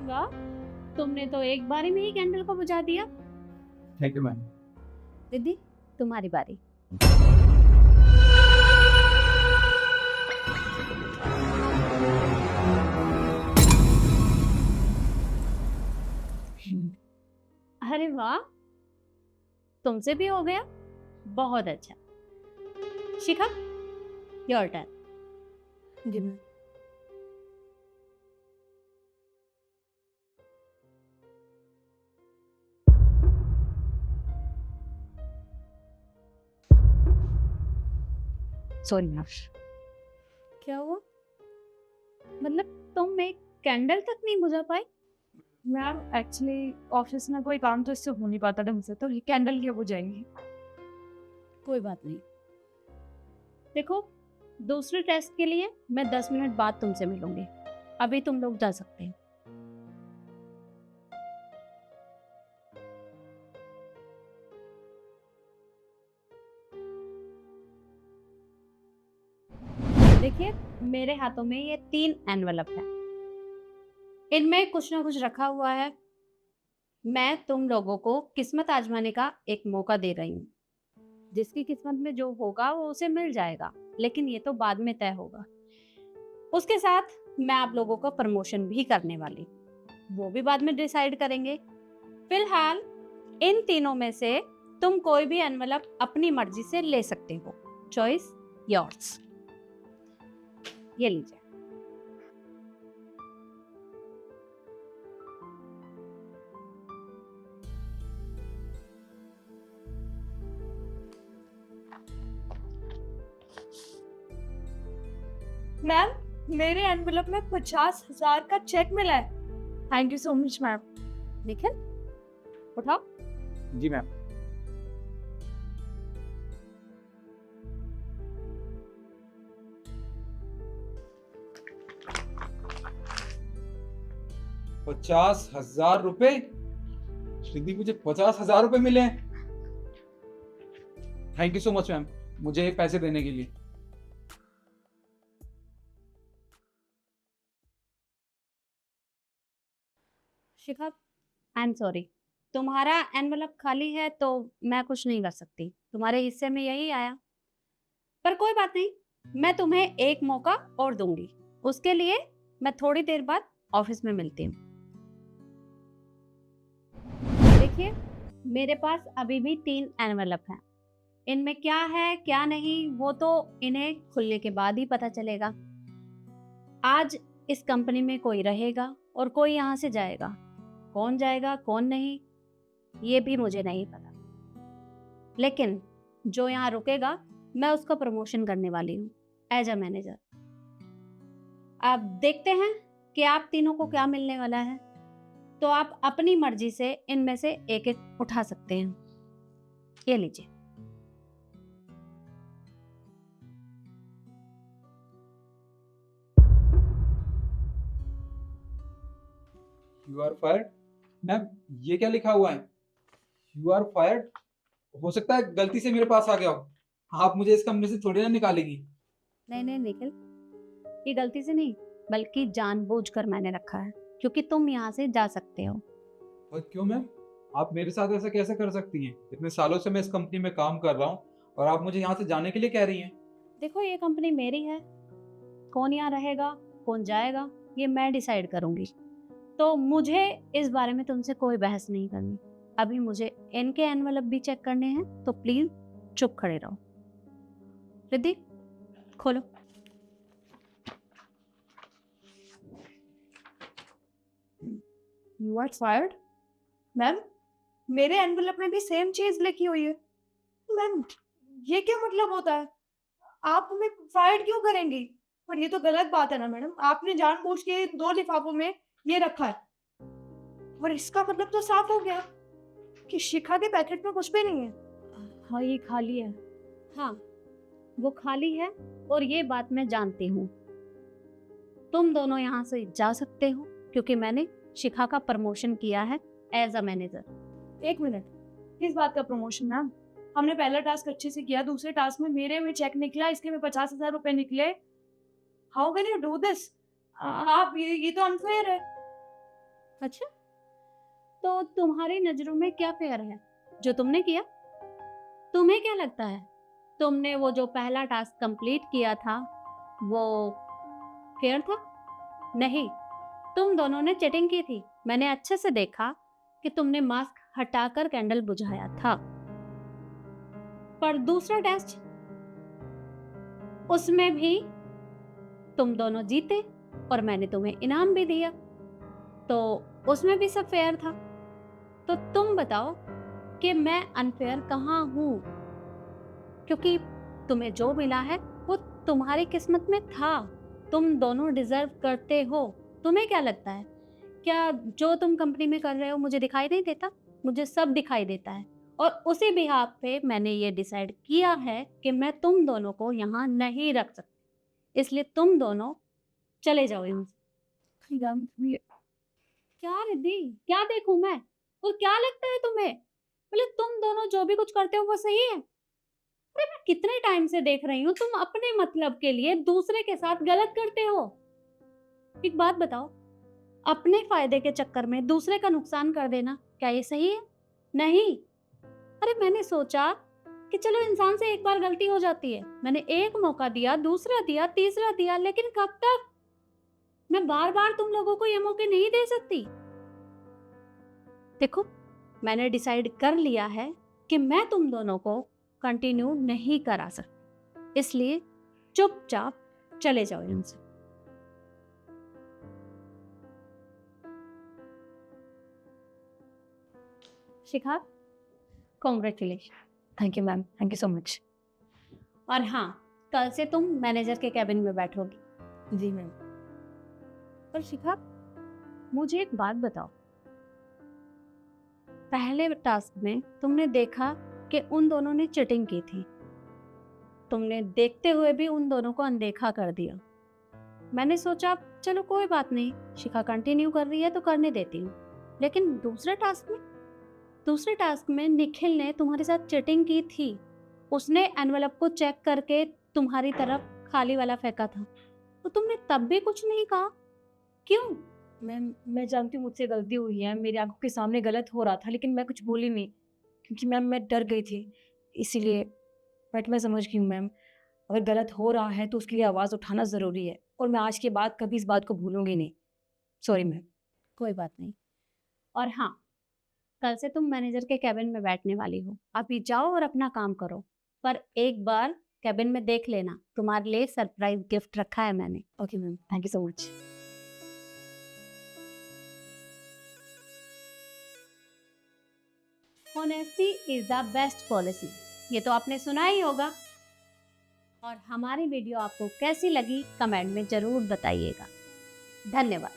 वाह, तुमने तो एक बारी में ही कैंडल को बुझा दिया। Thank you ma'am. दीदी, तुम्हारी बारी। अरे वाह, तुमसे भी हो गया, बहुत अच्छा। Shikha, your turn. जी मैम। Sorry ma'am. क्या हुआ? मतलब तुम एक कैंडल तक नहीं बुझा पाई? मैम एक्चुअली ऑफिस में कोई काम तो इससे हो नहीं पाता ढंग से, तो ये कैंडल क्या बुझाएंगी। कोई बात नहीं। देखो, दूसरे टेस्ट के लिए मैं 10 मिनट बाद तुमसे मिलूंगी। अभी तुम लोग जा सकते हैं। देखिए, मेरे हाथों में ये 3 एनवलप है। इनमें कुछ ना कुछ रखा हुआ है। मैं तुम लोगों को किस्मत आजमाने का एक मौका दे रही हूँ। जिसकी किस्मत में जो होगा वो उसे मिल जाएगा, लेकिन ये तो बाद में तय होगा। उसके साथ मैं आप लोगों का प्रमोशन भी करने वाली, वो भी बाद में डिसाइड करेंगे। फिलहाल इन तीनों में से तुम कोई भी एनवलप अपनी मर्जी से ले सकते हो। Choice yours. ये लीजिए। मैम मेरे एनवेलप में 50,000 का चेक मिला है। Thank you so much ma'am. Nikhil, उठाओ। जी मैम। ₹50,000? श्रीदी, मुझे 50,000 रुपए मिले हैं। Thank you so much ma'am, मुझे ये पैसे देने के लिए। शिखा, आई एम सॉरी, तुम्हारा एनवलप खाली है तो मैं कुछ नहीं कर सकती। तुम्हारे हिस्से में यही आया, पर कोई बात नहीं। मैं तुम्हें एक मौका और दूंगी। उसके लिए मैं थोड़ी देर बाद ऑफिस में मिलती हूँ। देखिए, मेरे पास अभी भी 3 एनवलप हैं। इनमें क्या है क्या नहीं वो तो इन्हें खुलने के बाद ही पता चलेगा। आज इस कंपनी में कोई रहेगा और कोई यहाँ से जाएगा। कौन जाएगा कौन नहीं ये भी मुझे नहीं पता, लेकिन जो यहाँ रुकेगा मैं उसका प्रमोशन करने वाली हूँ एज अ मैनेजर। अब देखते हैं कि आप तीनों को क्या मिलने वाला है। तो आप अपनी मर्जी से इनमें से एक एक उठा सकते हैं। ये लीजिए। You are fired. मैम, ये क्या लिखा हुआ है? You are fired. हो सकता है गलती से मेरे पास आ गया हो। आप मुझे इस कंपनी से थोड़ी ना निकालेगी। नहीं नहीं निखिल, ये गलती से नहीं बल्कि जानबूझकर मैंने रखा है, क्योंकि तुम यहाँ से जा सकते हो। और क्यों मैम? आप मेरे साथ ऐसा कैसे कर सकती हैं? इतने सालों से मैं इस कंपनी में काम कर रहा हूँ और आप मुझे यहाँ से जाने के लिए कह रही हैं। देखो, ये कंपनी मेरी है। कौन यहाँ रहेगा कौन जाएगा ये मैं डिसाइड करूंगी। तो मुझे इस बारे में तुमसे कोई बहस नहीं करनी। अभी मुझे इनके एनवलप भी चेक करने हैं, तो प्लीज चुप खड़े रहो। रिद्धि, खोलो। You are fired. मैम मेरे एनवेलप में भी सेम चीज लिखी हुई है। मैम ये क्या मतलब होता है? आप हमें फायर्ड क्यों करेंगी? पर ये तो गलत बात है ना मैडम, आपने जानबूझ के 2 लिफाफों में ये रखा है। और इसका मतलब तो साफ हो गया कि शिखा के पैकेट में कुछ भी नहीं है। हाँ, ये खाली है। हाँ, वो खाली है और ये बात मैं जानती हूँ। तुम दोनों यहाँ से जा सकते हो क्योंकि मैंने शिखा का प्रमोशन किया है एज अ मैनेजर। 1 मिनट, किस बात का प्रमोशन मैम? हमने पहला टास्क अच्छे से किया, दूसरे टास्क में मेरे में चेक निकला, इसके में 50,000 रुपए निकले। How can you do this? आप ये तो अनफेयर है। अच्छा, तो तुम्हारी नजरों में क्या फेयर है जो तुमने किया? तुम्हें क्या लगता है तुमने वो जो पहला टास्क कंप्लीट किया था वो फेयर था? नहीं, तुम दोनों ने चीटिंग की थी। मैंने अच्छे से देखा कि तुमने मास्क हटाकर कैंडल बुझाया था। पर दूसरा टेस्ट, उसमें भी तुम दोनों जीते और मैंने तुम्हें इनाम भी दिया, तो उसमें भी सब फेयर था। तो तुम बताओ कि मैं अनफेयर कहाँ हूँ? क्योंकि तुम्हें जो मिला है वो तुम्हारी किस्मत में था। तुम दोनों डिजर्व करते हो। तुम्हें क्या लगता है, क्या जो तुम कंपनी में कर रहे हो मुझे दिखाई नहीं देता? मुझे सब दिखाई देता है। और उसी बिहाफ पे मैंने ये डिसाइड किया है कि मैं तुम दोनों को यहाँ नहीं रख सकती, इसलिए तुम दोनों चले जाओ यहाँ से। क्या रिद्धि, क्या देखूं मैं? और क्या लगता है तुम्हें, मतलब तुम दोनों जो भी कुछ करते हो वो सही है? अरे मैं कितने टाइम से देख रही हूँ तुम अपने मतलब के लिए दूसरे के साथ गलत करते हो। एक बात बताओ, अपने फायदे के चक्कर में दूसरे का नुकसान कर देना क्या ये सही है? नहीं। अरे मैंने सोचा कि चलो इंसान से एक बार गलती हो जाती है, मैंने एक मौका दिया, दूसरा दिया, तीसरा दिया, लेकिन कब तक? मैं बार बार तुम लोगों को ये मौके नहीं दे सकती। देखो, मैंने डिसाइड कर लिया है कि मैं तुम दोनों को कंटिन्यू नहीं करा सकती, इसलिए चुपचाप चले जाओ यहाँ से। Shikha, congratulation. Thank you ma'am, thank you so much. और हाँ, कल से तुम मैनेजर के कैबिन में बैठोगी। जी मैम। पर शिखा, मुझे एक बात बताओ, पहले टास्क में तुमने देखा कि उन दोनों ने चीटिंग की थी, तुमने देखते हुए भी उन दोनों को अनदेखा कर दिया। मैंने सोचा चलो कोई बात नहीं, शिखा कंटिन्यू कर रही है तो करने देती हूँ। लेकिन दूसरे टास्क में निखिल ने तुम्हारे साथ चीटिंग की थी। उसने एनवेलप को चेक करके तुम्हारी तरफ खाली वाला फेंका था, तो तुमने तब भी कुछ नहीं कहा, क्यों? मैम मैं जानती हूँ मुझसे गलती हुई है, मेरी आंखों के सामने गलत हो रहा था, लेकिन मैं कुछ बोली नहीं क्योंकि मैम मैं डर गई थी इसीलिए। बट मैं समझ गई हूँ मैम, अगर गलत हो रहा है तो उसके लिए आवाज़ उठाना ज़रूरी है, और मैं आज के बाद कभी इस बात को भूलूंगी नहीं। Sorry ma'am. कोई बात नहीं। और हाँ, कल से तुम मैनेजर के कैबिन में बैठने वाली हो। अभी जाओ और अपना काम करो, पर एक बार कैबिन में देख लेना, तुम्हारे लिए सरप्राइज गिफ्ट रखा है मैंने। Okay ma'am, thank you so much. Honesty is the best policy, ये तो आपने सुना ही होगा। और हमारी वीडियो आपको कैसी लगी कमेंट में जरूर बताइएगा। धन्यवाद।